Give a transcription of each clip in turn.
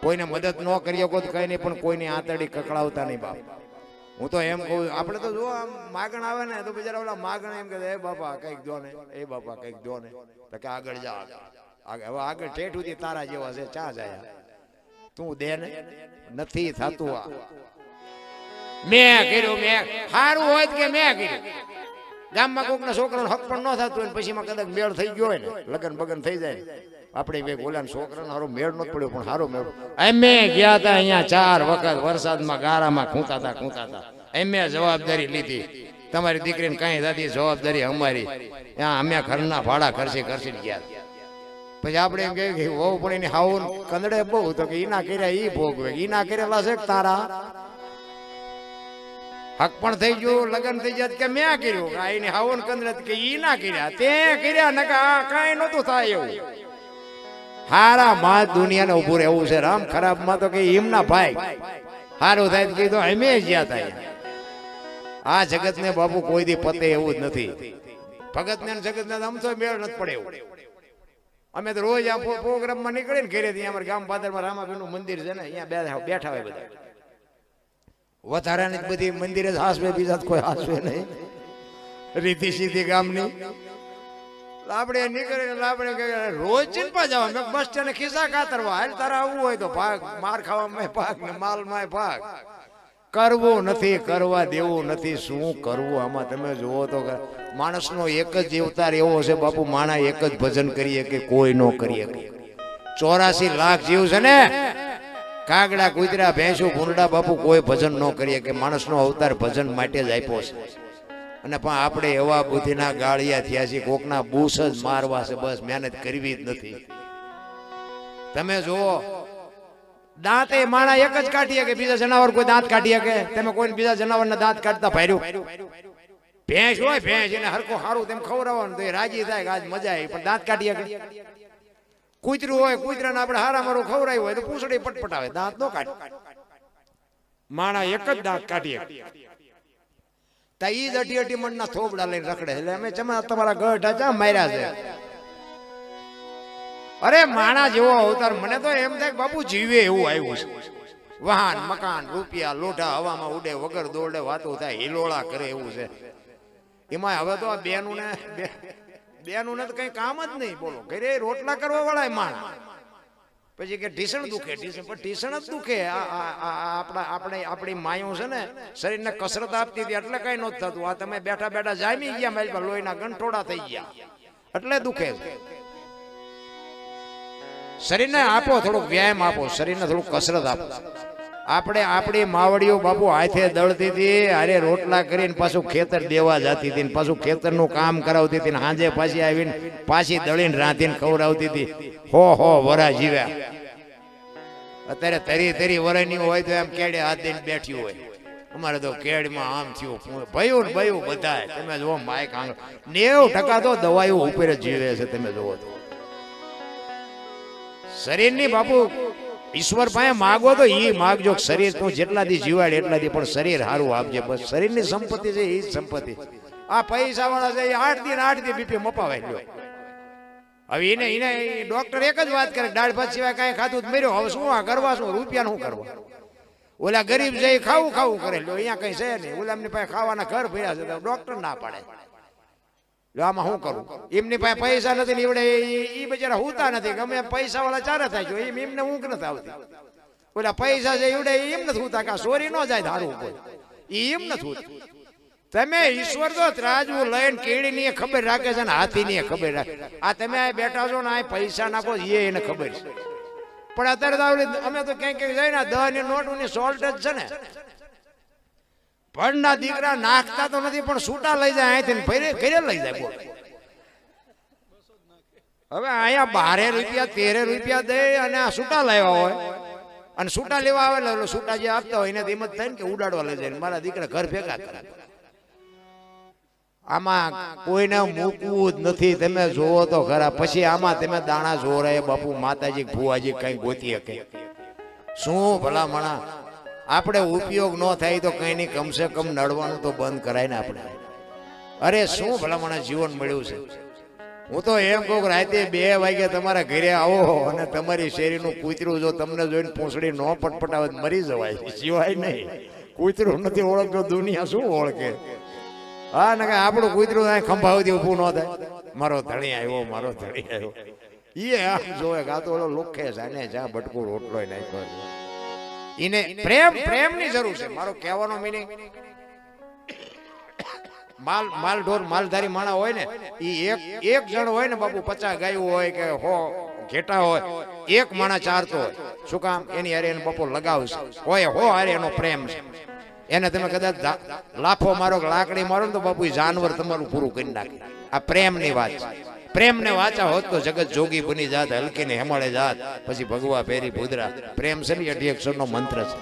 કોઈને મદદ ન કરી શકો તો કઈ નહીં, પણ કોઈની આંતરડી કકડાવતા નહીં બાપ. હું તો એમ કહું, આપણે તો જો આમ માગણ આવે ને તો બિચારા ઓલા માગણ એમ કે એ બાપા કઈક દો ને, એ બાપા કઈક દો ને, તો કે આગળ જા, હવે આગળ ઠેઠ સુધી તારા જેવા છે, ચા જાય તું દે ને, નથી થતું. આ મેં કર્યું, મેં સારું હોય કે મેં કર્યું. ગામમાં કોઈકના છોકરાનો હક પણ ન થતું હોય પછી માં કદાચ મેળ થઈ ગયો હોય ને, લગન બગન થઈ જાય, આપણે બે ઓલા છોકરાનો સારો મેળ નતો પડ્યો પણ સારો મેળ. અમે ગયા હતા અહીંયા 4 વખત વરસાદમાં ગારામાં ખૂંતા હતા. અમે જવાબદારી લીધી, તમારી દીકરીને કઈ થતી જવાબદારી અમારી, ત્યાં અમે ઘરના ભાડા ખર્ચી ગયા. પછી આપણે એમ કહે કે વહુ પણ એની હાવ કંદડે બહુ, તો કે ઈના કર્યા ઈ ભોગવે, ઈના કરેલા છે તારા હક પણ થઈ ગયું, લગન થઈ જાય કે મેં કર્યું, એની હાવ કંદડે કે ઈ ના કર્યા, તે કર્યા ને કે આ કઈ નતું થાય એવું. હારા માં દુનિયાને ઉભું રહેવું છે, રામ ખરાબ માં તો કે એમના ભાઈ સારું થાય તો કીધું અમે જ્યાં થાય. આ જગત ને બાપુ કોઈ દી પતે એવું જ નથી. ભગત ને જગત ને આમ તો મેળ નથી પડે એવું. અમે તો રોજ આ પ્રોગ્રામમાં નીકળે ને ઘરે, ત્યાં અમારા ગામ પાદરમાં રામાબેન નું મંદિર છે ને, અહીંયા બેઠા હોય બધા. વધારાની બધી મંદિરે જ હાસવે, બીજા કોઈ હાસવે નહીં, રીતિ સીધી ગામની. આપણે નીકળીને આપણે રોજ ચિંપા જવા, બસ સ્ટેન્ડ ખિસ્સા કાતરવા, હાલ તારા આવવું હોય તો ભાગ, માર ખાવામાં ભાગ ને માલમાં ભાગ. કરવું નથી, કરવા દેવું નથી, શું કરવું આમાં તમે જુઓ તો. માણસનો એક જ અવતાર એવો છે બાપુ, માણા એક જ ભજન કરીએ કે કોઈ ન કરીએ. 84 લાખ જીવ છે ને, કાગડા કૂતરા ભેંસું ભૂંડા બાપુ કોઈ ભજન ન કરીએ કે. માણસનો અવતાર ભજન માટે જ આપ્યો છે. અને પણ આપણે એવા બુદ્ધિના ગાળિયા થયા છીએ, કોકના બૂસ જ મારવા છે, બસ મહેનત કરવી જ નથી. તમે જુઓ દાંતે માણા એક જ કાઢીએ કે બીજા જનાવર કોઈ દાંત કાઢીએ કે? તમે કોઈ બીજા જનાવરના દાંત કાઢતા ભાર્યું? ભેંસ હોય, ભેંસ એને હરખું સારું તેમ ખવડાવવાનું તો એ રાજી થાય કે આજ મજા આવી, પણ દાંત કાઢીએ કે? કૂતરું હોય, કૂતરાને આપણે હારા મારું ખવડાવ્યું હોય તો પૂંછડી પટપટાવે, દાંત નો કાઢે. માણા એક જ દાંત કાઢીએ. તા ઈ જ 80 મણના થોબડા લઈને રખડે. એટલે અમે તમારા ગઢા ચા માર્યા છે. અરે માણા જેવો અવતાર, મને તો એમ થાય બાપુ જીવે એવું આવ્યું છે. વાહન, મકાન, રૂપિયા, લોઢા હવામાં ઉડે, વગર દોડે વાતો થાય, હિલોળા કરે એવું છે. એમાં હવે તો આ બેનું ને તો કઈ કામ જ નહીં. બોલો, ઘરે રોટલા કરવા વાળા માણા, પછી કે ઢીસણ દુખે, પણ ઢીસણ જ દુખે. આપણી માયું છે ને શરીરને કસરત આપતી હતી એટલે કઈ નહોતું થતું. આ તમે બેઠા બેઠા જામી ગયા, મારી પાસે લોહીના ગંઠોડા થઈ ગયા એટલે દુખે. શરીરને આપો થોડુંક વ્યાયામ આપો, શરીરને થોડુંક કસરત આપો. આપણી માવડીઓ બાપુ હાથે દળતી હતી, અરે રોટલા કરીને પાછું ખેતર દેવા જતી હતી, પાછું ખેતરનું કામ કરાવતી હતી, સાંજે પાછી આવીને પાછી દળીને રાંધીને ખવડાવતી હતી. હો વરા જીવ્યા. અત્યારે તરી વરાની હોય તો એમ કેડે હાથ દઈને બેઠી હોય. અમારે તો કેડમાં આમ થયું, ભયું બધા. તમે જુઓ માઇક 90% તો દવાઈઓ ઉપર જ જીવે છે. તમે જુઓ તો શરીરની બાપુ ઈશ્વર પાસે માગો તો ઈ માગજો, શરીર તું જેટલા દી જીવાડે એટલા દી, પણ શરીર સારું આપજે. બસ શરીરની સંપત્તિ છે એ જ સંપત્તિ. આ પૈસા વાળા છે 8 દી બીપી મપાવાય લ્યો. હવે એને ડોક્ટર એક જ વાત કરે, દાળ ભાત સિવાય કઈ ખાધું જ મર્યો. હવે શું કરવા, શું રૂપિયા શું કરવા? ઓલા ગરીબ જઈ ખાવું કરે લ્યો, અહીંયા કઈ છે નહીં. ઓલા એમની પાસે ખાવાના ઘર ભર્યા છે, ડોક્ટર ના પાડે. આમાં શું કરું? એમની પાસે પૈસા નથી નીવડે, એ બિચારા હુતા નથી. ગમે પૈસા વાળા ચારે થાય છે, એમને ઊંઘ નથી આવતી. ઓલા પૈસા જે ઉડે એમ નથી હુતા, કે સોરી ન જાય ધારું કોઈ, એમ નથી હોતું. તમે ઈશ્વર તો ત્રાજવું લઈને કેળીની ખબર રાખે છે ને હાથીની ખબર રાખે. આ તમે બેઠા છો ને આ પૈસા નાખો એને ખબર છે, પણ અત્યારે તો અમે તો ક્યાંક જાય ને 10 ની નોટની શોર્ટેજ છે ને. ભણના દીકરા નાખતા તો નથી, પણ છૂટા લઈ જાય અહીંથી ઘરે લઈ જાય. બોલ, હવે અહીંયા 12 રૂપિયા 13 રૂપિયા દે અને આ છૂટા લાવ્યા હોય, અને છૂટા લેવા આવે એટલે છૂટા જે આપતા હોય એને એમ જ થાય ને કે ઉડાડવા લઈ જાય. મારા દીકરા ઘર ભેગા કરે. આમાં કોઈને મૂકવું જ નથી. તમે જોવો તો ખરા. પછી આમાં તમે દાણા જોરાય બાપુ, માતાજી ભુવાજી કઈ ગોતી શકે શું? ભલા મણા આપણે ઉપયોગ ન થાય તો કઈ નહીં, કમસે કમ નડવાનું તો બંધ કરાય ને આપણે. અરે શું ભલા મણા જીવન મળ્યું છે. હું તો એમ કહું કે રાતે 2 વાગે તમારા ઘરે આવો અને તમારી શેરીનું કૂતરું જો તમને જોઈને પૂંછડી ન પટપટાવે મરી જવાય, સિવાય નહીં. કૂતરું નથી ઓળખતો, દુનિયા શું ઓળખે? હા ને આપણું કૂતરું ખંભાવતી ઊભું ન થાય, મારો ધણી આવ્યો, મારો ધણી આવ્યો. એ આમ જોવે કે આ તો ઓલો લુખે છે ને જ્યાં બટકું રોટલો નાખ્યો. એને પ્રેમની જરૂર છે. મારો કહેવાનો મિનિંગ, માલ ઢોર માલધારી માણા હોય ને, એ એક જણ હોય ને બાપુ, 50 ગાયું હોય કે 100 ઘેટા હોય, એક માણા ચારતો હોય. શું કામ? એની હારે એને બાપુ લગાવશે હોય, હારે એનો પ્રેમ છે. એને તમે કદાચ લાફો મારો કે લાકડી મારો ને તો બાપુ જાનવર તમારું પૂરું કરી નાખે. આ પ્રેમની વાત છે. પ્રેમને વાંચા હોત તો જગત જોગી બની જાત, હલકી ને હેમાળે જાત, પછી ભગવા પેરી ભૂદરા. પ્રેમ છે ને 8 નો મંત્ર છે.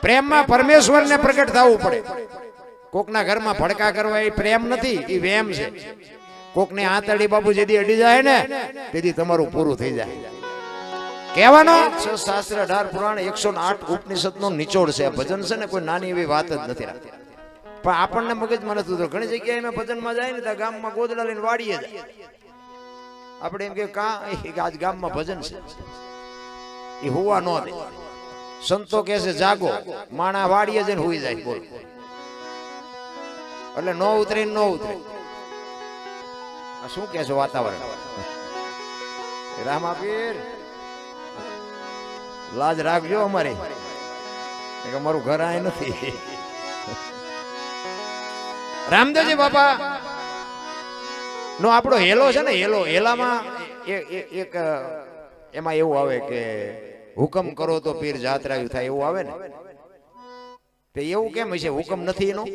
પ્રેમમાં પરમેશ્વરને પ્રગટ થવું પડે. કોકના ઘરમાં ભડકા કરવા એ પ્રેમ નથી, એ વેમ છે. કોકને આંતરડી બાપુ જેથી અડી જાય ને તેથી તમારું પૂરું થઈ જાય. કહેવાનો શાસ્ત્ર 18 પુરાણ 108 ઉપનિષદ નો નિચોડ છે. ભજન છે ને કોઈ નાની એવી વાત જ નથી રાખતી. પણ આપણને મગજમાં નથી ઉતરતું. ઘણી જગ્યાએ મેં ભજનમાં જાય ને ત્યાં ગામમાં ગોદડા લઈને વાડીએ જાય. આપણે એમ કે આજ ગામમાં ભજન છે, એ હુવા ન દે. સંતો કહે છે જાગો, માણા વાડીએ જઈને હુઈ જાય. બોલ એટલે નો ઉતરે ન ઉતરે. આ શું કે છે વાતાવરણ? રામાપીર લાજ રાખજો અમારી, અમારું ઘર આ નથી. રામદેવજી બાપા નો આપણો હેલો છે ને, હેલામાં એક એમાં એવું આવે કે હુકમ કરો તો પીર જાત્રાયું થાય, એવું આવે ને. તે એવું કેમ હશે? હુકમ નથી એનો?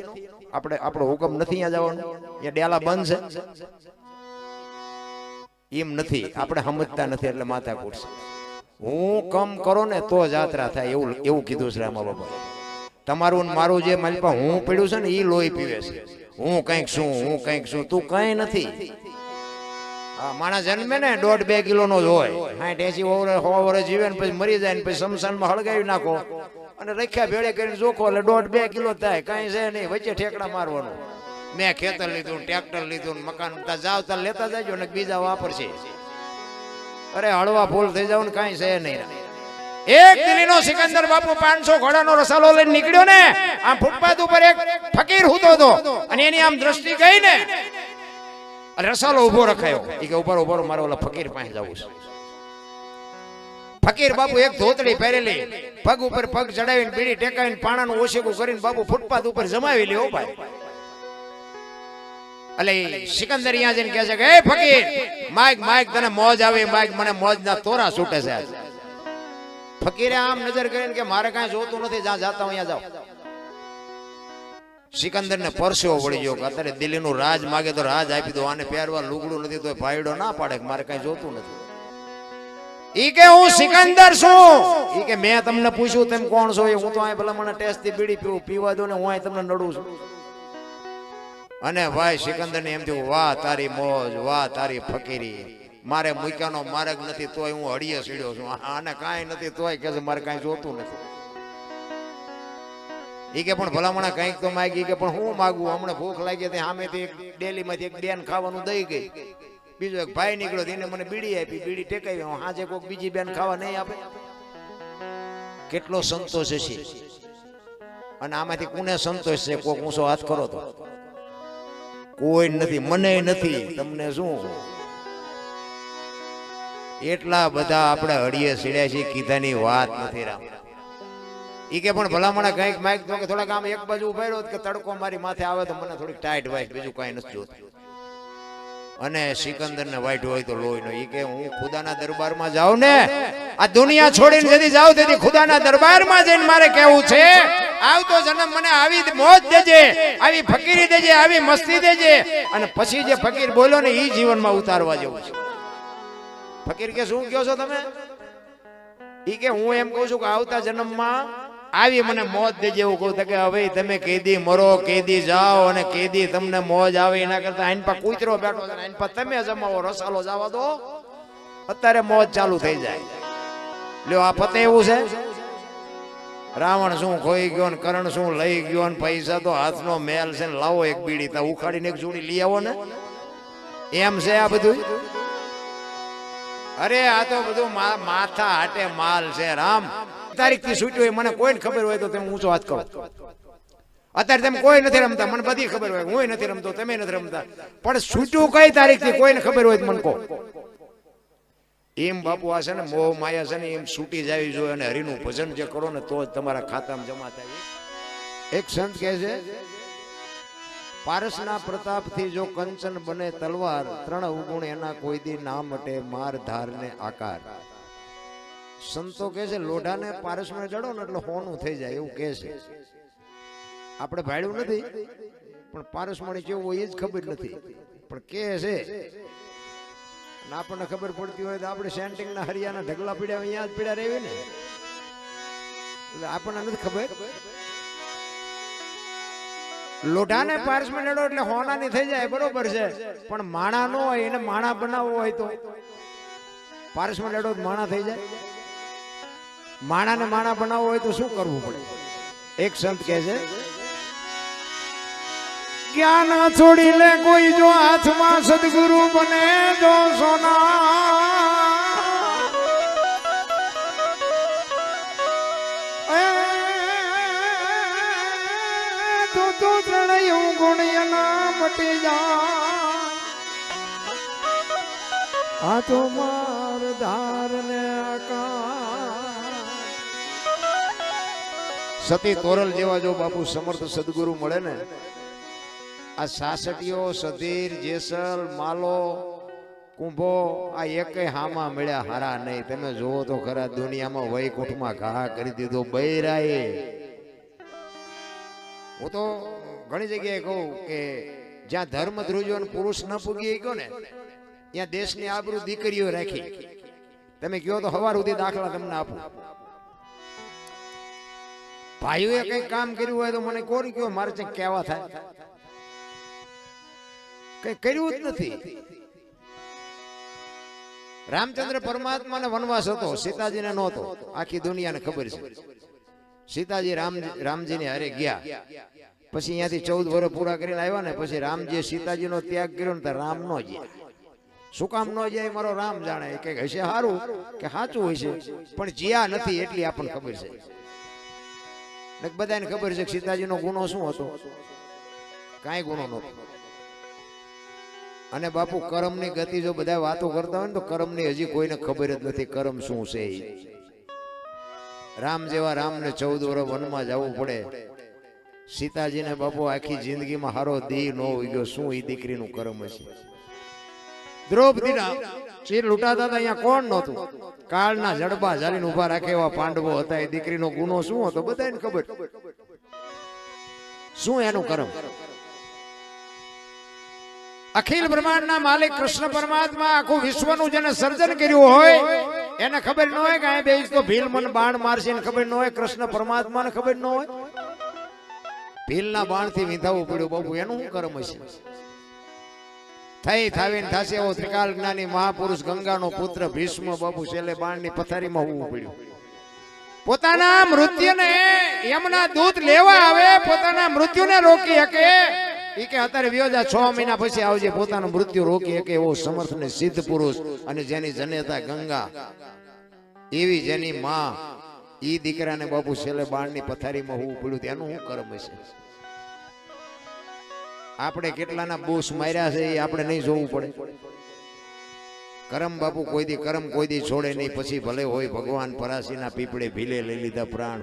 આપણો હુકમ નથી અહીંયા જવાનું, અહીંયા ડેલા બંધ છે એમ નથી. આપણે સમજતા નથી એટલે માથા કૂટશે. હું કમ કરો ને તો જાત્રા થાય, એવું કીધું છે રામા બાપા. તમારું મારું જે માલપા હું પડ્યું છે ને એ લોહી પીવે છે. હું કંઈક છું, તું કઈ નથી. માણસ જન્મે ને 1.5-2 કિલો નો જ હોય, 60-80 વર્ષ જીવે ને પછી મરી જાય ને પછી શમશાનમાં હળગાવી નાખો અને રખ્યા ભેળે કરીને જોખો એટલે 1.5-2 કિલો થાય. કઈ છે નહીં, વચ્ચે ઠેકડા મારવાનું. મેં ખેતર લીધું, ટ્રેક્ટર લીધું, મકાન જાવ ત્યાં લેતા જાજો ને બીજા વાપરશે. અરે હળવા ફૂલ થઈ જાવ ને કઈ છે નહીં. એક દિલ્હીનો સિકંદર બાપુ 500 ઘોડાનો રસાલો લઈને નીકળ્યો ને, આમ ફૂટપાથ ઉપર એક ફકીર સૂતો હતો અને એની આમ દ્રષ્ટિ ગઈ ને, રસાલો ઉભો રખાયો. એ કે ઉભો મારો ઓલા ફકીર પાસે જવું છે. ફકીર બાપુ એક ધોતડી પહેરેલી, પગ ઉપર પગ ચડાવીને બીડી ટેકાવીને પાણાનું ઓશેકું કરીને બાપુ ફૂટપાથ ઉપર જમાવી લ્યો ભાઈ. એટલે સિકંદર અહીંયા જઈને કહે છે કે એ ફકીર માઈક તને મોજ આવે, માઈક મને મોજના તોરા છૂટે છે. ફકીરે આમ નજર કરીને કે મારે કાંઈ જોતું નથી, જ્યાં જાતા અહીંયા જાઓ. સિકંદર ને પરસેવો વળી ગયો કે અત્યારે દિલ્હીનું રાજ માગે તો રાજ આપી દો, આને પહેરવા લુગડું નથી તો ભાઈડો ના પાડે કે મારે કાંઈ જોતું નથી. ઈ કે હું સિકંદર છું. ઈ કે મેં તમને પૂછ્યું તેમ કોણ છો? હું તો અહીં ભલા મને ટેસ્ટ થી બીડી પીવા દો ને હું અહીં તમને નડું છું. અને ભાઈ સિકંદર ને એમ થયું વાહ તારી મોજ, વાહ તારી ફકીરી. મારે મૂક્યાનો માર્ગ નથી તોય હું હળીએ સીડ્યો છું, આને કાંઈ નથી તોય કે મારે કાંઈ જોતું નથી. એ કે પણ ભલામણા કંઈક તો માગી. કે પણ હું માગું? હમણાં ભૂખ લાગી હતી, સામેથી ડેલી માંથી એક બેન ખાવાનું દઈ ગઈ. બીજો એક ભાઈ નીકળ્યો, એને મને બીડી આપી, બીડી ટેકાવી. હું હાજે કોઈક બીજી બેન ખાવા નહીં આપે? કેટલો સંતોષ છે. અને આમાંથી કોને સંતોષ છે? કોક ઊંચો હાથ કરો તો. કોઈ નથી, મને નથી, તમને શું? એટલા બધા આપણે હળીએ સીડ્યા છીએ, કીધાની વાત નથી. રામ ઈ કે પણ ભલામણા કઈક માઇક તો કે થોડાક આમ એક બાજુ ઉભા રહ્યો કે તડકો મારી માથે આવે તો મને થોડીક ટાઈટ વાઈટ, બીજું કઈ નથી જોતું. અને સિકંદર ને વાઈટ હોય તો લોહી નો. ઈ કે હું ખુદાના દરબારમાં જાઉં ને, આ દુનિયા છોડીને જેથી જાઉં તેથી ખુદાના દરબારમાં જઈને મારે કેવું છે, આવતો જન્મ મને આવી મોજ દેજે, આવી ફકીરી દેજે, આવી મસ્તી દેજે. અને પછી જે ફકીર બોલ્યો ને એ જીવનમાં ઉતારવા જેવું છે. ફકીર કે શું કહો છો તમે? ઈ કે હું એમ કહું છું કે આવતા જન્મમાં આવી મને મોજ દેજે એવું કહું. કે હવે તમે કેદી મરો, કેદી જાઓ અને કેદી તમને મોજ આવે, એના કરતા આઈન પા કૂતરો બેઠો છે, આઈન પા તમે જમાવો, રસાલો જવા દો, અત્યારે મોજ ચાલુ થઈ જાય. લ્યો આ પતે એવું છે. રાવણ શું ખોઈ ગયો ને કરણ શું લઈ ગયો ને પૈસા તો હાથનો મેલ છે ને, લાવો એક બીડી તા ઉખાડીને એક જોડી લઈ આવો ને. એમ છે આ બધું? અરે આ તો બધું માથા હાટે માલ છે રામ. તારીખ થી છૂટ્યું હોય મને કોઈને ખબર હોય તો તમે ઊંચો હાથ કરો. અત્યારે તમે કોઈ નથી રમતા, મને બધી ખબર હોય, હું નથી રમતો, તમે નથી રમતા, પણ છૂટ્યું કઈ તારીખ થી કોઈને ખબર હોય તો મને કહો. એમ બાપુ આ છે ને મોહ માયા છે ને એમ છૂટી જવી જોઈએ, અને હરિનું ભજન જે કરો ને તો જ તમારા ખાતામાં જમા થાય. એક સંત કહે છે પારસના પ્રતાપથી જો કંચન બને તલવાર, ત્રણ અવગુણ એના કોઈ દી ના મટે, માર ધાર ને આકાર. સંતો કહે છે લોઢાને પારસમાં જડો ને એટલે હોનું થઈ જાય એવું કહે છે. આપણે ભાડ્યું નથી પણ પારસમણી કેવું હોય એ જ ખબર નથી, પણ કે છે આપણને ખબર પડતી હોય તો આપણે સેન્ટિંગ ના હરિયાના ઢગલા પીડ્યા અહીંયા જ પીડ્યા રહેવી ને, એટલે આપણને નથી ખબર. લોઢાને પારસમાં લડો એટલે હોનાની થઈ જાય બરોબર છે, પણ માણા નો હોય એને માણા બનાવવો હોય તો પારસમાં લડો માણા થઈ જાય. માણાને માણા બનાવવો હોય તો શું કરવું પડે? એક સંત કહે છે જ્ઞાન છોડી લે કોઈ જો હાથમાં સદગુરુ બને જો સોના, તો ત્રણેય ગુણ એના મટી જાય. આ તો માર ધાર ને સતી તોરલ જેવા જો બાપુ સમર્થ સદગુરુ મળે ને, આ સાસટીઓ સધીર જેસલ માલો કુંભો આ એકેય હામાં મળ્યા હારા નહીં. તમે જોવો તો ખરા દુનિયામાં વૈકુંઠમાં ઘા કરી દીધો બૈરાએ. હું તો ઘણી જગ્યાએ કહું કે જ્યાં ધર્મ ધ્રુજો પુરુષ ન પૂગી ગયો ને ત્યાં દેશની આબરૂ દીકરીઓ રાખી. તમે કહો તો હવાર સુધી દાખલા તમને આપું. ભાઈઓએ કઈ કામ કર્યું હોય તો મને કોરી કયો, મારે કેવા થાય? કઈ કર્યું જ નથી. રામચંદ્ર પરમાત્માને વનવાસ હતો, સીતાજીને નહોતો. આખી દુનિયાને ખબર છે. સીતાજી રામજીને હારે ગયા, પછી અહીંયાથી 14 વર્ષ પૂરા કરીને આવ્યા ને પછી રામજીએ સીતાજીનો ત્યાગ કર્યો ને તો રામ નો ગયા. શું કામ નો જાય મારો રામ જાણે, કે હશે સારું કે સાચું હોય છે, પણ જ્યાં નથી એટલી આપણને ખબર છે. બધાને ખબર છે કે સીતાજીનો ગુનો શું હતો? કાંઈ ગુનો નહોતો. અને બાપુ કર્મની ગતિ જો બધા વાતો કરતા હોય ને તો કર્મની હજી કોઈને ખબર જ નથી કર્મ શું છે. રામ જેવા રામને 14 વર્ષ વનમાં જવું પડે. સીતાજીને બાપુ આખી જિંદગીમાં હારો દી નો ઉગ્યો. શું એ દીકરીનું કર્મ હશે? દ્રૌપદીના ચીર લૂંટાતા હતા અહીંયા કોણ નહોતું? કાળના જડબા ઝાલીને ઉભા રાખે એવા પાંડવો હતા. એ દીકરીનો ગુનો શું હતો બધાને ખબર. શું એનું કર્મ? અખિલ બ્રહ્માંડના માલિક કૃષ્ણ પરમાત્મા આખું વિશ્વનું જેને સર્જન કર્યું હોય એને ખબર ન હોય કે આ બે તો ભીલ મન બાણ મારશે ને ખબર ન હોય. કૃષ્ણ પરમાત્માને ખબર ન હોય. ભીલના બાણથી વિંધાવવું પડ્યું બાપુ, એનું શું કર્મ હશે? થઈ થાવીને થાશે એવો ત્રિકાલ જ્ઞાની મહાપુરુષ ગંગાનો પુત્ર ભીષ્મ બાપુ છેલ્લે બાણની પથારીમાં હોવું પડ્યું. પોતાના મૃત્યુને યમના દૂત લેવા આવે, પોતાના મૃત્યુને રોકી શકે. ઈ કે અત્યારે વ્યોજા 6 મહિના પછી આવજે, પોતાનું મૃત્યુ રોકી શકે એવો સમર્થ ને સિદ્ધ પુરુષ અને જેની જનેતા ગંગા એવી જેની માં, ઈ દીકરાને બાપુ છેલ્લે બાણની પથારીમાં હોવું પડ્યું. તેનું શું કર્મ હશે? આપણે કેટલાના બૂસ માર્યા છે એ આપણે નહીં જોવું પડે? કરમ બાપુ કોઈ દી છોડે નહીં. પછી ભલે હોય ભગવાન પરાશીના પીપળે ભીલે લઈ લીધા પ્રાણ.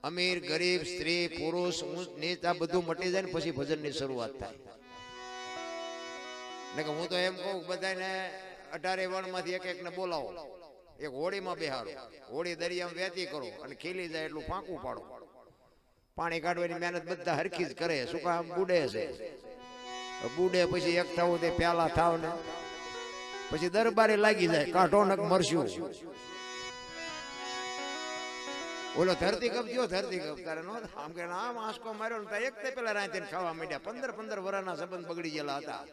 અમીર ગરીબ સ્ત્રી પુરુષ ઊંચ નીચ આ બધું મટી જાય ને પછી ભજનની શરૂઆત થાય. હું તો એમ કહું બધાને 18 વણમાંથી એક ને બોલાવો, એક હોળીમાં બેહાડો, હોળી દરિયામાં વહેતી કરો અને ખીલી જાય એટલું ફાંકું પાડો. પાણી કાઢવાની મહેનત બધા હરખી જ કરે. શું કામ? બુડે છે. બુડે પછી એક થવું તે પ્યાલા થાવ ને પછી દરબારે લાગી જાય, કાઢો નક મરશું. ઓલો ધરતી કપ થયો, ધરતી કપ તારે નો આમ કે આમ આંસકો માર્યો ને એક તે પેલા રાતે ખાવા માંડ્યા. 15 વર્ષના સંબંધ બગડી ગયેલા હતા.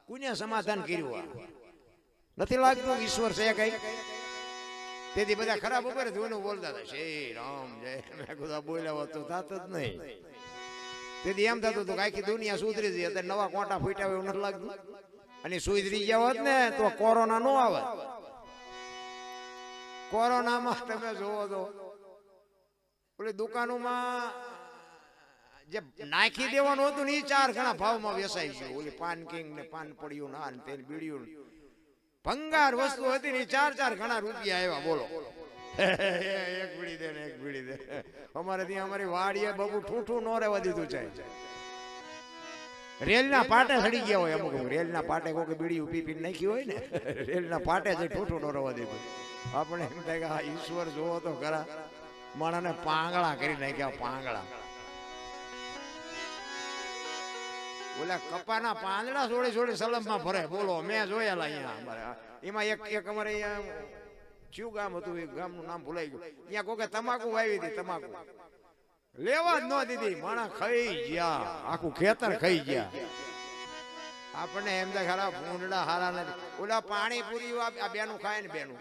કોને સમાધાન કર્યું? નથી લાગતું ઈશ્વર છે કઈ? તેથી બધા ખરાબ ઉપર જોઈને બોલતા હતા શ્રી રામ જય. મેં કીધું બોલ્યા તો થાત જ નહીં. તેથી એમ થતું હતું કે આખી દુનિયા સુધરી જઈ. અત્યારે નવા કોટા ફૂટ્યા હોય એવું નથી લાગતું. અને સુધરી ગયા હોત ને તો કોરોના નો આવે. કોરોનામાં તમે જોવો તો ઓલી દુકાનોમાં જે નાખી દેવાનું હતું ને એ 4 ગણા ભાવમાં વેચાય છે. ઓલી પાન કિંગ ને પાન પડ્યું ના તેલ બીડ્યું ભંગાર વસ્તુ હતી ને 4 ગણા રૂપિયા આવ્યા. બોલો એક બીડી દે ને એક બીડી દે. અમારે ત્યાં અમારી વાડીએ બાબુ ઠૂઠું નો રહેવા દીધું છે. રેલના પાટે સડી ગયા હોય અમુક. રેલના પાટે કોઈ બીડી પી પી નાખી હોય ને રેલના પાટે જ ઠૂઠું નો રહેવા દીધું. આપણે એમ થાય કે આ ઈશ્વર જોવો તો ખરા, માણસને પાંગળા કરી નાખ્યા. પાંગળા ઓલા કપાના પાંદડા છોડી છોડી સલમમાં ભરે. બોલો મેં જોયેલા અહીંયા અમારે. એમાં એક અમારે અહીંયા ચિયું ગામ હતું, એ ગામનું નામ ભૂલાઈ ગયું. ત્યાં કોકે તમાકુ વાવી હતી. તમાકુ લેવા જ ન દીધી. માણસ ખાઈ ગયા, આખું ખેતર ખાઈ ગયા. આપણને એમ થાય ખરા ભૂંડડા હારા નથી. ઓલા પાણીપુરી આ બેનું ખાય ને બેનું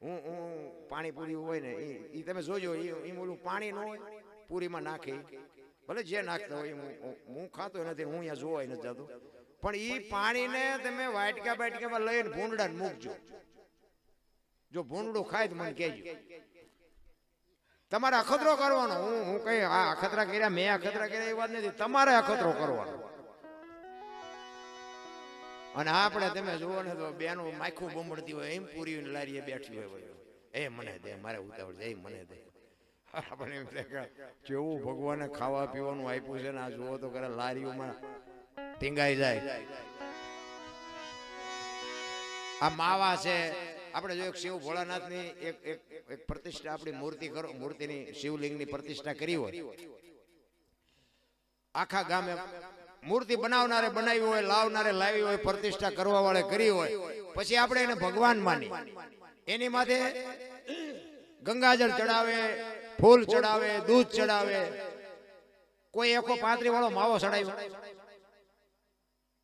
હું પાણીપુરી હોય ને એ તમે જોજો. એમ ઓલું પાણી ન હોય પૂરીમાં નાખી, ભલે જે નાખતા હોય. હું ખાતો નથી, હું અહીંયા જોવાય નથી જતો. પણ એ પાણીને તમે વાટકા બાટકામાં લઈને ભૂંડડા ને મૂકજો. જો ભૂંડડું ખાય તો મને કહેજો. તમારે અખતરો કરવાનો. હું કઈ આ અખતરા કર્યા, મેં અખતરા કર્યા એ વાત નથી. તમારે અખતરો કરવાનો. અને આપણે તમે જુઓ ને તો બેનું માખું બમડતી હોય એમ પૂરી લારીએ બેઠી હોય. એ મને દે, મારે ઉતાવળ છે, એ મને દે. આપણે એમ થાય કે કેવું ભગવાને ખાવા પીવાનું આપ્યું છે ને આ જુઓ તો કરે લારીઓમાં ટીંગાઈ જાય. આ માવા છે. આપણે જો એક શિવ ભોળાનાથની એક પ્રતિષ્ઠા આપણી મૂર્તિ કરો, મૂર્તિની શિવલિંગની પ્રતિષ્ઠા કરી હોય, આખા ગામે મૂર્તિ બનાવનારે બનાવી હોય, લાવનારે લાવી હોય, પ્રતિષ્ઠા કરવા વાળે કરી હોય, પછી આપણે એને ભગવાન માની એની માથે ગંગાજળ ચડાવે, ફૂલ ચડાવે, દૂધ ચડાવે. કોઈ એકો 35 વાળો માવો ચડાવ્યો,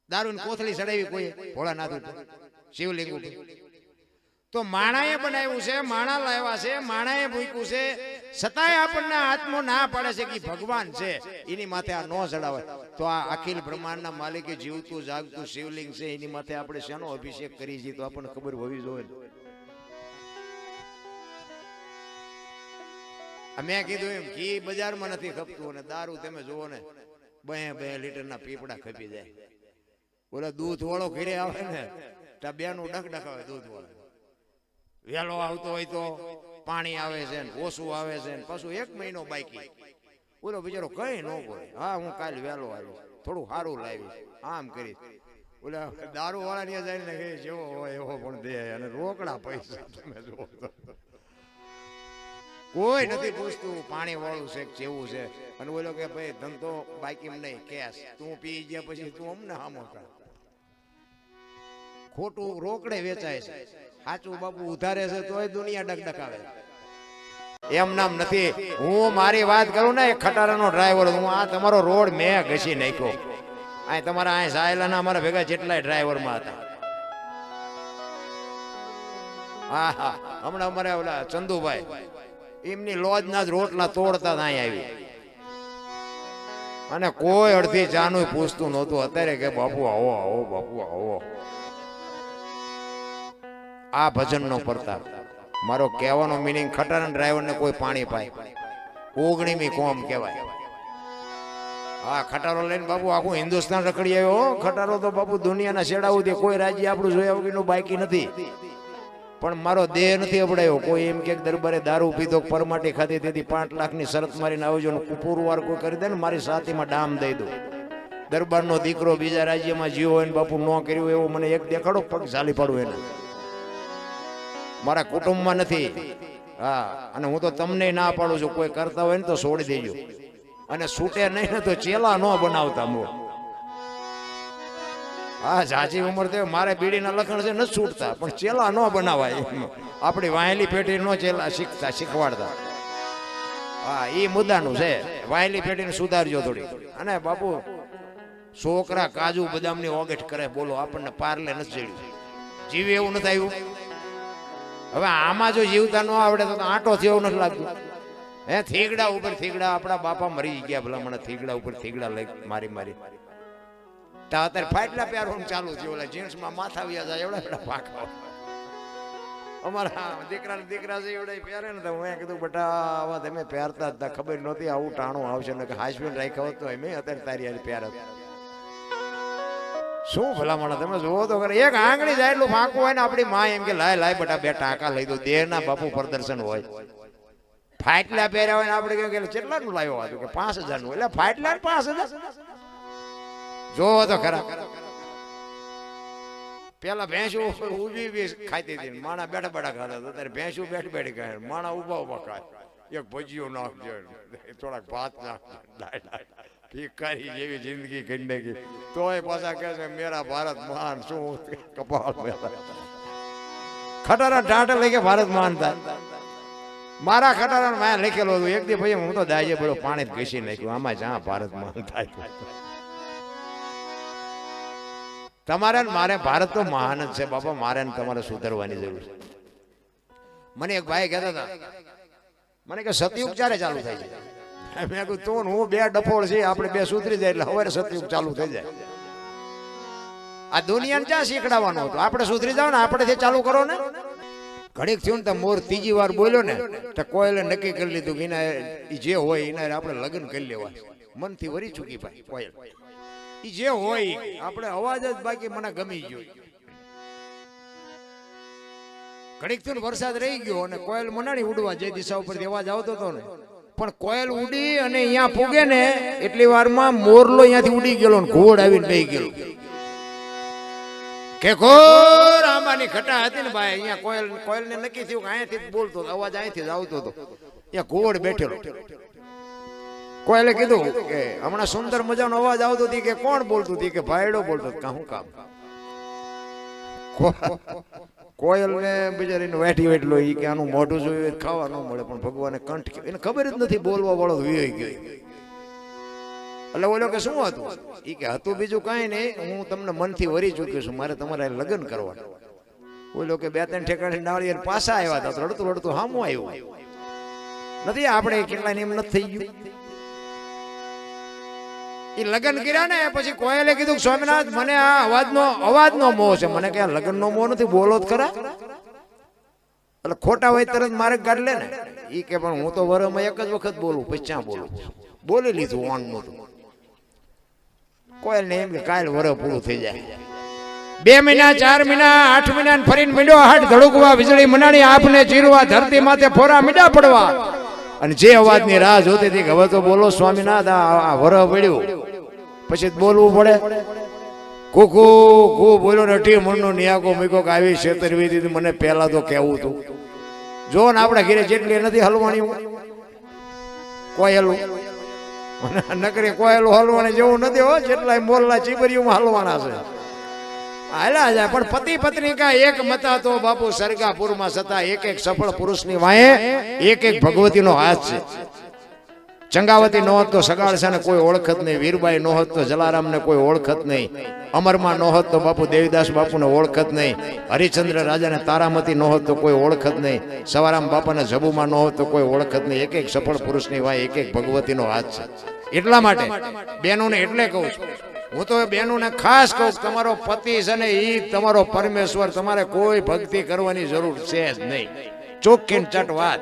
દારૂની કોથળી ચડાવી કોઈ ભોળાનાથ ઉપર, શિવલિંગ ઉપર. તો માણાએ બનાવ્યું છે, માણા લાવ્યા છે, માણાએ મૂક્યું છે, છતાંય આપણને આત્મો ના પાડે છે કે ભગવાન છે, એની માથે આ ન ચડાવે. તો આ અખિલ બ્રહ્માંડના માલિકે જીવતું જાગતું શિવલિંગ છે, એની માથે આપણે શેનો અભિષેક કરી છીએ તો આપણને ખબર હોવી જોઈએ. મેં કીધું એમ ઘી બજારમાં નથી ખપતું અને દારૂ તમે જુઓ ને 2 લીટરના પીપડા ખપી જાય. ઓલા દૂધ વાળો ઘરે આવે ને ત્યાં બેનું ડકડકાવે. દૂધ વાળો વેલો આવતો હોય તો પાણી આવે છે ને ઓછું આવે છે ને પાછું 1 મહિનો બાકી. ઓલો બિચારો કઈ ન બોલે. હા હું કાલે વેલો આવ્યો, થોડું સારું લાવીશ, આમ કરી. ઓલા દારૂ વાળા ને જઈને જેવો હોય એવો પણ દે અને રોકડા પૈસા તમે જુઓ તો કોઈ નથી પૂછતું પાણી વાળું છે જેવું છે. અને બોલો કે ભાઈ ધંધો બાકી નહીં, કેશ તું પી ગયા પછી તું અમને હામો કર. ખોટું રોકડે વેચાય છે, સાચું બાપુ ઉધારે છે તોય દુનિયા ડગડગાવે. એમ નામ નથી. હું મારી વાત કરું ને, ખટારાનો ડ્રાઈવર હું. આ તમારો રોડ મેં ઘસી નાખ્યો. આ તમારા આ સાયલાના અમારા ભેગા જેટલાય ડ્રાઈવરમાં હતા. હા હા હમણાં અમારે ઓલા ચંદુભાઈ એમની લોજના જ રોટલા તોડતા અહીંયા આવી. અને કોઈ અડધી ચાનું પૂછતું નહોતું. અત્યારે કે બાપુ આવો આવો, બાપુ આવો. આ ભજનનો પ્રતાપ. મારો કહેવાનો મીનિંગ ખટારા ડ્રાઈવરને કોઈ પાણી પાય 19મી કોમ કહેવાય. હા ખટારો લઈને બાપુ આખું હિન્દુસ્તાન રખડી આવ્યો. ખટારો તો બાપુ દુનિયાના છેડા સુધી કોઈ રાજ્ય આપણું જોયા વગરનું બાકી નથી. પણ મારો દેહ નથી અપડાયો. કોઈ એમ કે દરબારે દારૂ પીધો, પરમાટી ખાધી, તેથી 5 લાખની શરત મારીને આવજો ને પુરવાર કોઈ કરી દે ને મારી સાથીમાં ડામ દઈ દો. દરબારનો દીકરો બીજા રાજ્યમાં જીવો હોય ને બાપુ ન કર્યું એવો મને એક દેખાડો, પગ ઝાલી પાડું એને. મારા કુટુંબમાં નથી. હા અને હું તો તમને ના પાડું છું, કોઈ કરતા હોય ને તો છોડી દેજો. અને છૂટે નહીં ને તો ચેલા ન બનાવતા. હા ઝાઝી ઉંમર થયો, મારે બીડીના લખણ છે નથી છૂટતા, પણ ચેલા ન બનાવાય. આપણી વાયેલી પેઢી નો ચેલા શીખવાડતા. હા એ મુદ્દાનું છે. વાયેલી પેઢીને સુધારજો થોડી. અને બાપુ છોકરા કાજુ બદામની ઓગેટ કરે. બોલો આપણને પાર્લે નથી ચડ્યું, જીવે એવું નથી આવ્યું. હવે આમાં જો જીવતા ન આવડે તો આંટો થયો નથી લાગતું. હે થીગડા ઉપર થીગડા. આપણા બાપા મરી ગયા ભલા મને થીગડા ઉપર થીગડા લઈ મારી મારી. અત્યારે ફાટલા પહેરવાનું ચાલુ થયું, ઓલા જીન્સમાં માથા વ્યા જાય એવડા એવડા પાકા. અમારા દીકરા છે એવડા પહેરે ને તો મેં કીધું બેટા આવા તમે પહેરતા જ ખબર નહોતી આવું ટાણું આવશે ને કે હાસબેન્ડ રાખ્યો હતો મેં અત્યારે તારી યાર પહેર શું ભલામણ તમે જોવો તો કરે એક આંગળી જાય એટલું ફાંકું હોય ને આપણી માં એમ કે લાય બેટા 2 ટાંકા લઈ દો દેરના બાપુ પ્રદર્શન હોય. ફાટલા પહેર્યા હોય ને આપણે કે કેટલા નું લાવ્યો હતું કે 5000 નું, એટલે ફાટલા 5000 જોવો તો ખરા. પેલા ભેંસું ઉભી ખાતી હતી, માણા બેઠા ખાતા હતા. અત્યારે ભેંસું બેઠી ખાય, માણા ઉભા ખાય. એક ભજીયો નાખજો, થોડાક ભાત નાખજો, ભિખારી જેવી જિંદગી કરી નાખી. તોય પાછા કહે છે મેરા ભારત મહાન. શું કપાળ ખટારા ઢાંટ લઈ કે ભારત મહાન થાય. મારા ખટારા મેં લખેલો હતું એક દી ભાઈ હું તો દાજે બધું પાણી જ ઘસી નાખ્યું, આમાં જ્યાં ભારત મહાન થાય. તમારે મારે ભારત તો મહાન જ છે બાપા, મારે તમારે સુધરવાની જરૂર છે. મને એક ભાઈ કહેતા હતા, મને કે સતયુગ ક્યારે ચાલુ થાય છે? મેં કીધું તું હું 2 ડફોળ છે, આપણે 2 સુધરી જાય એટલે હવે સતયુગ ચાલુ થઈ જાય. આ દુનિયાને ક્યાં શીખડાવવાનું હતું? આપણે સુધરી જાવ ને, આપણેથી ચાલુ કરો ને. ઘડીક થયું ને તો મોર 3જી વાર બોલ્યો ને તો કોયલે નક્કી કરી લીધું કે એના જે હોય એના આપણે લગ્ન કરી લેવા. મનથી વરી ચૂકી ભાઈ કોયલ, ઈ જે હોય આપણે અવાજ જ બાકી મને ગમી ગયો. ઘડીક થયું વરસાદ રહી ગયો અને કોયલ મનાણી ઉડવા જે દિશા ઉપરથી અવાજ આવતો હતો ને, પણ કોયલ ઉડી અને અહીંયા પૂગે ને એટલી વારમાં મોરલો અહીંયાથી ઉડી ગયેલો ને ઘોડ આવીને બેહી ગયેલો. કે ઘોર આંબાની ઘટા હતી ને ભાઈ, અહીંયા કોયલને નક્કી થયું કે અહીંયાથી જ બોલતો અવાજ અહીંથી જ આવતો હતો. અહીંયા ઘોડ બેઠેલો. કોયલે કીધું કે હમણાં સુંદર મજાનો અવાજ આવતો હતી કે કોણ બોલતું હતી? કે ભાઈડો બોલતો. શું કામ? કોયલ ને બિચારીને વેઠી વેઠલો ઈ કે આનું મોઢું જોયું ખાવા ન મળે, પણ ભગવાને કંઠ એને ખબર જ નથી બોલવા વાળો વિયો ગયો. એટલે બોલ્યો કે શું હતું? ઈ કે હતું બીજું કાંઈ નહીં, હું તમને મનથી વરી ચૂક્યો છું, મારે તમારે લગ્ન કરવાના. બોલ્યો કે 2-3 ઠેકાણે ડાળી પાછા આવ્યા હતા, રડતું હામું આવ્યું નથી. આપણે કેટલા એમ નથી થઈ ગયું. એ લગ્ન કર્યા ને પછી કોયલે કીધું સ્વામિનાથ મને આ અવાજનો મોહ છે. મને કે લગ્નનો મોહ નથી, બોલો જ ખરા. એટલે ખોટા હોય તરત મારે કાઢ લે ને. ઈ કે પણ હું તો વરમાં એક જ વખત બોલું, પછી ક્યાં બોલું? બોલી લીધું વાણનું તો. કોયલ ને એમ કે કાલ વર પૂરું થઈ જાય. 2 મહિના 4 મહિના 8 મહિના ફરીને મીંડો હાટ ધડકવા, વીજળી મનાણી આપને ચીરવા, ધરતી માથે ફોરા મીંડા પડવા. અને જે અવાજની રાહ જોતી હતી કે હવે તો બોલો સ્વામિનાથ, આ વર પડ્યું પછી બોલવું પડે. કુકુ કુ બોલ્યો ને 18 મણનો નિયાકો મૂક્યો કે આવી છેતરવી દીધી. મને પહેલા તો કેવું હતું. જો ને આપણા ઘરે જેટલી નથી હલવાની કોયલું, નકરી કોયલું હલવાની જેવું નથી હો, જેટલા મોરલા ચીબરીઓમાં હલવાના છે. હાલા જાય. પણ પતિ પત્ની કા એક મતા તો બાપુ સરગાપુરમાં સતા એક સફળ પુરુષની વાંહે એક ભગવતીનો હાથ છે. ચંગાવતી નો હોત તો સગાળસાને કોઈ ઓળખત નહીં, વીરબાઈ નો હોત તો જલારામને કોઈ ઓળખત નહીં, અમરમાં નો હોત તો બાપુ દેવીદાસ બાપુને ઓળખત નહીં, હરિચંદ્ર રાજાને તારામતી નો હોત તો કોઈ ઓળખત નહીં, સવારામ બાપાને જબુમાં નો હોત તો કોઈ ઓળખત નહીં. એક સફળ પુરુષની વાંહે એક ભગવતીનો હાથ છે. એટલા માટે બહેનોને એટલે કહું છું, હું તો બહેનોને ખાસ કહું, તમારો પતિ છે ને ઈ તમારો પરમેશ્વર, તમારે કોઈ ભક્તિ કરવાની જરૂર છે જ નહીં. ચોખ્ખી ચટ વાત.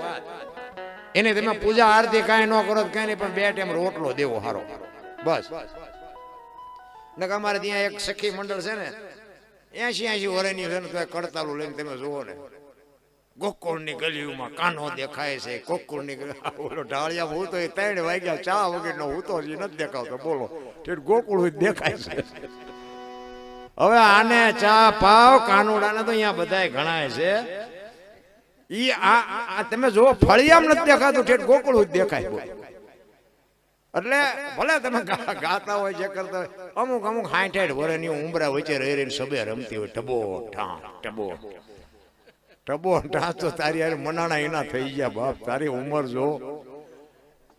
એને તમે પૂજા આરતી કાંઈ ન કરો કઈ નહીં, પણ 2 ટાઈમ રોટલો દેવો હારો બસ. ને અમારે ત્યાં એક સખી મંડળ છે ને 80 વર્ષની છે ને, તો કડતાલું લઈને તમે જુઓ ને, ગોકુળની ગલીઓમાં કાનો દેખાય છે. ગોકુળની ઓલો ઢાળિયા હું તો 3 વાગ્યા ચા વગરનો હું તો નથી દેખાવતો. બોલો ગોકુળ દેખાય છે. હવે આને ચા પાવ કાનુડાને તો અહીંયા બધા ગણાય છે. ઈ આ તમે જો ફળિયામ નથી દેખાતું, ઠેઠ ગોકુળ જ દેખાય. એટલે ભલે તમે ગાતા હોય જે કરતા હોય, અમુક 60-60 વર્ષની ઉંમરા વચ્ચે રહી સબે રમતી હોય. ટબો ઢાં તો તારી યાર મનાણા એના થઈ ગયા બાપ. તારી ઉંમર જો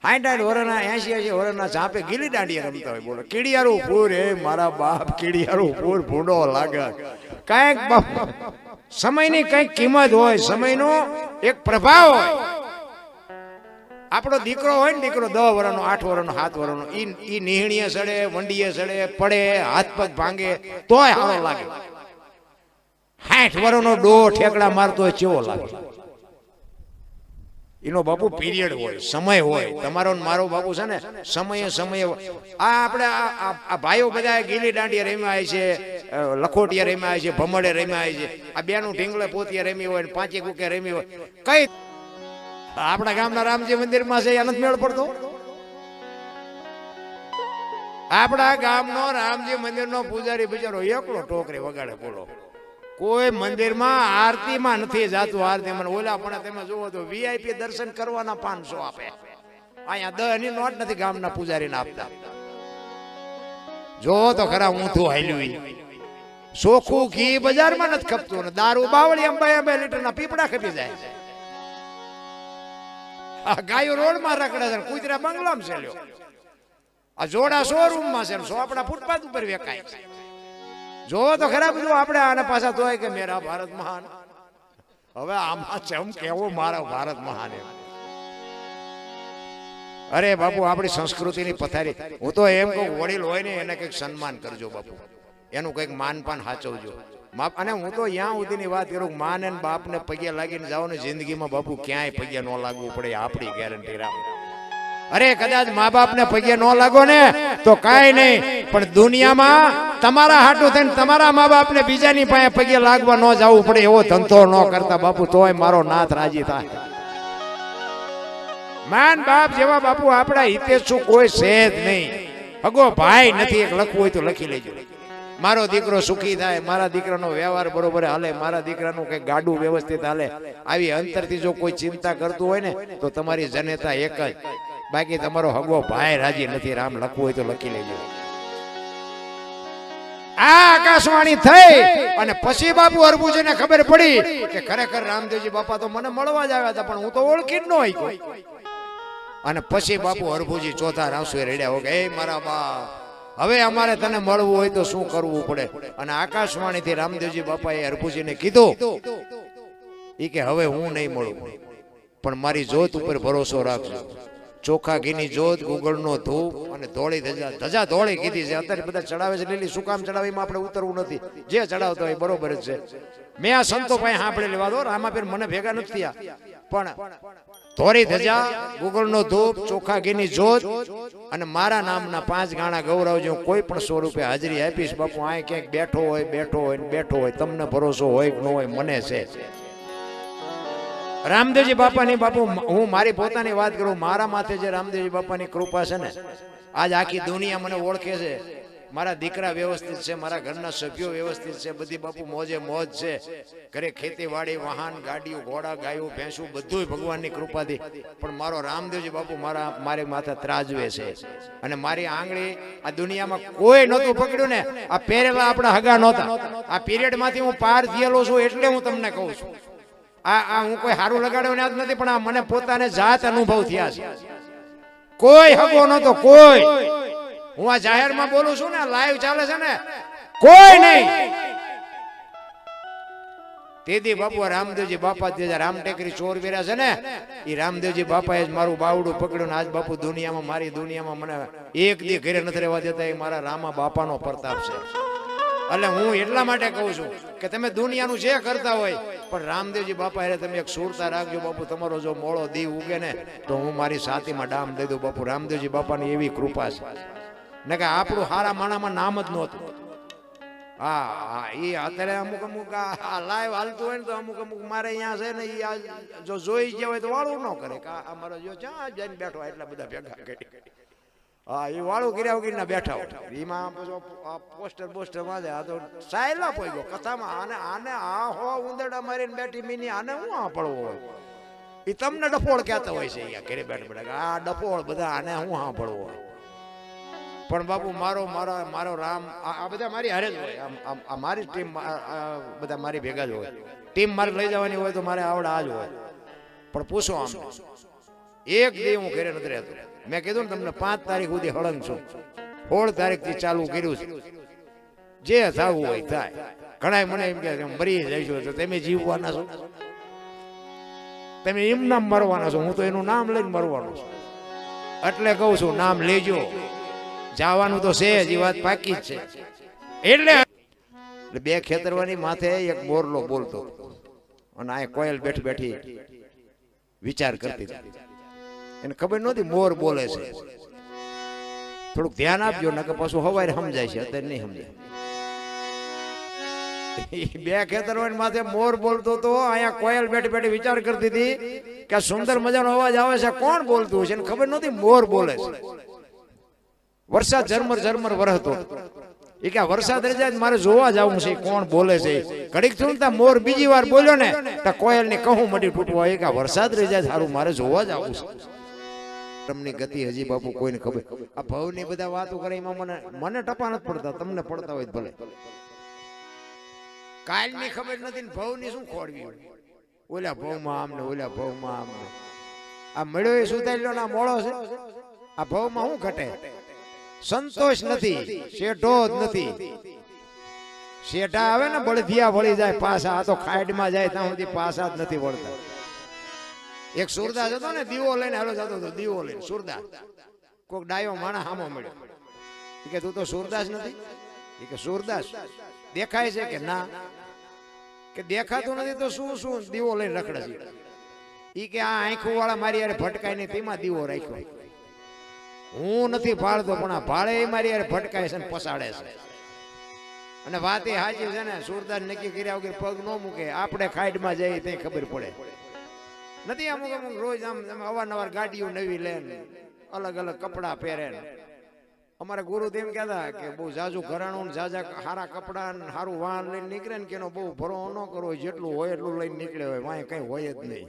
60-60 વર્ષના 80-80 વર્ષના ચાપે ગીલી દાંડિયા રમતા હોય. બોલો કીડિયારું પૂર હે મારા બાપ, કીડિયારું પૂર ભૂંડો લાગે. કાંઈક સમયની કઈક કિંમત હોય, સમયનો એક પ્રભાવ હોય. આપણો દીકરો હોય ને, દીકરો 10 વર્ષનો 8 વર્ષનો 7 વર્ષનો, ઈ નિહણીએ સડે, વંડીએ સડે, પડે, હાથ પગ ભાંગે તોય સારો લાગે. 60 વર્ષનો ડો ઠેકડા મારતો હોય કેવો લાગે? એનો બાપુ પીરિયડ હોય, સમય હોય. તમારો મારો બાપુ છે ને સમયે આ આપણે આ ભાઈઓ બધા ગીલી દાંડિયા રમ્યા છે, લખોટિયા રમ્યા છે, ભમડે રમ્યા છે, આ બેનું ઢીંગલે પોતિયા રમી હોય, 5 કુકે રમી હોય. કઈ આપણા ગામના રામજી મંદિરમાં છે આનંદ મેળ પડતો? આપણા ગામનો રામજી મંદિરનો પૂજારી બિચારો એકલો ટોકરી વગાડે બોલો. કોઈ મંદિરમાં આરતીમાં નથી જાતું. આરતીમાં ઓલા પણ તમે જુઓ તો વીઆઈપી દર્શન કરવાના 500 આપે. અહીંયા 10 ની નોટ નથી ગામના પૂજારીને આપતા. જો તો ખરા ઊંધું હાલ્યું. ચોખ્ખું ઘી બજારમાં નથી ખપતું ને દારૂ બાવળી 2 લીટરના પીપડા ખપી જાય. આ ગાયો રોડમાં રખડે છે, કુતરા બંગલામાં છે લ્યો. આ જોડા શોરૂમમાં છે, સોપડા ફૂટપાથ ઉપર વેકાય છે. જો તો ખરા બધું આપણે આને પાછા તોય કે મેરા ભારત મહાન. હવે આમાં છે એમ કેવું મારા ભારત મહાન. અરે બાપુ આપણી સંસ્કૃતિની પથારી. હું તો એમ કહું વડીલ હોય ને એને કંઈક સન્માન કરજો બાપુ, એનું કંઈક માનપાન સાચવજો. અને હું તો ત્યાં સુધીની વાત કરું, માન અને બાપને પગે લાગીને જાઓ ને જિંદગીમાં બાપુ ક્યાંય પગે ન લાગવું પડે, આપણી ગેરંટી રામ. અરે કદાચ મા બાપ ને પગે ન લાગો ને તો કાંઈ નહીં, પણ દુનિયામાં તમારા હાટું થઈને તમારા મા બાપ ને બીજાની પાસે પગે લાગવા ન જવું પડે એવો ધંધો ન કરતા બાપુ, તોય મારો નાથ રાજી થાય. માન બાપ જેવા બાપુ આપણા હિતેશું કોઈ છે જ નહીં. હગો ભાઈ નથી, એક લખવું હોય તો લખી લેજો. મારો દીકરો સુખી થાય, મારા દીકરાનો વ્યવહાર બરોબર હાલે, મારા દીકરાનું કઈ ગાડું વ્યવસ્થિત હાલે, આવી અંતરથી જો કોઈ ચિંતા કરતું હોય ને તો તમારી જનેતા એક જ. બાકી તમારો હગવો ભાઈ રાજી નથી. રામ લખવું હોય તો લખી લેજો. આ આકાશવાણી થઈ અને પછી બાપુ અરબુજીને ખબર પડી કે ખરેખર રામદેવજી બાપા તો મને મળવા જ આવ્યા હતા, પણ હું તો ઓળખી જ ન હોય. અને પછી બાપુ અરબુજી ચોથા રાવસુએ રેડ્યા હો કે એ મારા બા, હવે અમારે તને મળવું હોય તો શું કરવું પડે? અને આકાશવાણીથી રામદેવજી બાપાએ અરબુજીને કીધું એ કે હવે હું નહીં મળું, પણ મારી જોત ઉપર ભરોસો રાખજો. ચોખા ઘીની જોત, ગુગળનો ધૂપ અને ધોળી ધજા ધોળી કીધી છે. અત્યારે બધા ચડાવે છે લીલી, શું કામ ચડાવીમાં આપણે ઉતરવું નથી. જે ચડાવતો હોય બરોબર જ છે. મેં આ સંતો પાસે સાંભળેલી વાતો, રામાપીર મને ભેગા નથી થયા, પણ ધોળી ધજા, ગુગળનો ધૂપ, ચોખા ઘીની જોત અને મારા નામના 5 ગાણા ગૌરવજો. કોઈ પણ સ્વરૂપે હાજરી આપીશ બાપુ. આ ક્યાંક બેઠો હોય, તમને ભરોસો હોય કે ન હોય મને છે. રામદેવજી બાપાની બાપુ હું મારી પોતાની વાત કરું, મારા માથે જે રામદેવજી બાપાની કૃપા છે ને, આજ આખી દુનિયા મને ઓળખે છે. મારા દીકરા વ્યવસ્થિત છે, મારા ઘરના સભ્યો વ્યવસ્થિત છે, બધી બાપુ મોજે મોજ છે. ઘરે ખેતીવાડી, વાહન, ગાડીઓ, ઘોડા, ગાયો, ભેંસું બધું ભગવાનની કૃપાથી. પણ મારો રામદેવજી બાપુ મારી માથે ત્રાજવે છે. અને મારી આંગળી આ દુનિયામાં કોઈ નહોતું પકડ્યું ને, આ પહેરેલા આપણા હગા નહોતા. આ પીરિયડ માંથી હું પાર થયેલો છું એટલે હું તમને કહું છું. આ હું કોઈ હારું લગાડ્યો જ નથી, પણ આ મને પોતાને જાત અનુભવ થયા છે. કોઈ હગો નતો, કોઈ. હું આ જાહેરમાં બોલું છું ને, લાઈવ ચાલે છે ને, કોઈ નહીં. તેથી બાપુ રામદેવજી બાપા જે રામટેકરી ચોર વેરા છે ને, એ રામદેવજી બાપાએ જ મારું બાવડું પકડ્યું. આજ બાપુ દુનિયામાં, મારી દુનિયામાં મને એક દી ઘરે નથી રહેવા દેતા. એ મારા રામા બાપાનો પ્રતાપ છે. એટલે હું એટલા માટે કહું છું કે તમે દુનિયાનું જે કરતા હોય પણ રામદેવજી બાપા એટલે તમે એક સુરતા રાખજો બાપુ. તમારો જો મોળો દી ઉગે ને તો હું મારી સાતીમાં ડામ દઈ દઉં બાપુ. રામદેવજી બાપાની એવી કૃપા છે ને કે આપણું હારા માણામાં નામ જ નહોતું. હા એ અત્યારે અમુક આ લાઈવ હાલતું હોય ને તો અમુક મારે અહીંયા છે ને, એ જો જોઈ ગયા હોય તો વાળું ન કરે કે અમારો જો જ્યાં જઈને બેઠો એટલા બધા ભેગા કરી. હા એ વાળું કર્યા વગર બેઠા હોય એમાં પોસ્ટર માં જાય. આ તો સાયલા પોઈ ગયો કથામાં. આને આ હો ઉંદરડા મારીને બેઠી મીની, આને હું આ પડવો હોય. એ તમને ડફોળ કહેતા હોય છે અહીંયા ઘરે બેઠ બેઠા. આ ડફોળ બધા આને હું હા પડવો હોય. પણ બાપુ મારો રામ આ બધા મારી હારે જ હોય. આ મારી ટીમ બધા મારી ભેગા જ હોય. ટીમ મારે લઈ જવાની હોય તો મારે આવડે આ જ હોય. પણ પૂછો આમ એક દી હું ઘરે નથી રહેતો. મેં કીધું ને તમને 5 તારીખ સુધી હળંગ છું. 16 તારીખથી ચાલુ કર્યું છે. જે થવું હોય થાય. ઘણા મને એમ કે મરી જઈશું તો તમે જીવવાના છો. તમે એમ નામ મરવાના છો, હું તો એનું નામ લઈને મરવાનો છું. એટલે કહું છું નામ લેજો, જવાનું તો છે જ, એ વાત પાકી જ છે. એટલે બે ખેતરવાની માથે એક મોરલો બોલતો અને આ કોયલ બેઠી બેઠી વિચાર કરતી હતી. એને ખબર નહોતી મોર બોલે છે. થોડુંક ધ્યાન આપજો, નકર પાછું હવારે સમજાય છે, અત્યારે નહીં સમજાય. બે ખેતરવાની માથે મોર બોલતો તો, અહીંયા કોયલ બેઠી બેઠી વિચાર કરતી હતી કે સુંદર મજાનો અવાજ આવે છે, કોણ બોલતું છે? ખબર નહોતી મોર બોલે છે. વરસાદ ઝરમર ઝરમર વરસતો. એ કે વરસાદ રહી જાય મારે જોવા જવું છે કોણ બોલે છે. ઘડીક થયું મોર બીજી વાર બોલ્યો ને તો કોયલ ની કહું મટી તૂટવા. એ કે વરસાદ રહી જાય સારું, મારે જોવા જવું છે. તમને ગતિ હજી બાપુ કોઈને ખબર. આ ભવ ની બધા વાતો કરે એમાં મને ટપા નથી પડતા, તમને પડતા હોય ભલે. કાલ ની ખબર નથી ને ભવ ની શું ખોડવી. ઓલા ભવ માં આમ ને ઓલા ભવ માં આમ. આ મળ્યો એ સુધારેલો ના મોળો છે. આ ભવ માં શું ઘટે? સંતોષ નથી, શેઠો જ નથી. શેઠા આવે ને બળદિયા વળી જાય પાછા, આ તો ખાડમાં જાય ત્યાં સુધી પાછા જ નથી વળતા. એક સુરદાસ હતો ને, દીવો લઈને હાલો જતો હતો, દીવો લઈને સુરદાસ. કોક ડાયો માણસ સામો મળ્યો, કે તું તો સુરદાસ નથી? એ કે સુરદાસ દેખાય છે? કે ના. કે દેખાતું નથી તો શું શું દીવો લઈને રખડે છે? એ કે આ આંખો વાળા મારી યાર ભટકાય નહીં તેમાં દીવો રાખ્યો. હું નથી ભાળતો પણ આ ભાળે એ મારી યાર ભટકાય છે ને પસાડે છે. અને વાત એ હાજી છે ને, સુરદાસ નક્કી કર્યા વગર પગ ન મૂકે. આપણે ખાઈડમાં જઈએ તે ખબર પડે નથી. અમુક અમુક રોજ આમ અવારનવાર ગાડીઓ નવી લે, અલગ અલગ કપડા પહેરે. અમારા ગુરુ તેમ કહેતા કે બહુ જાજુ ઘરાણું જાજા સારા કપડા સારું વાહન લઈને નીકળે ને કે એનો બહુ ભરો ન કરવો. જેટલું હોય એટલું લઈને નીકળે હોય, વાંય કઈ હોય જ નહીં.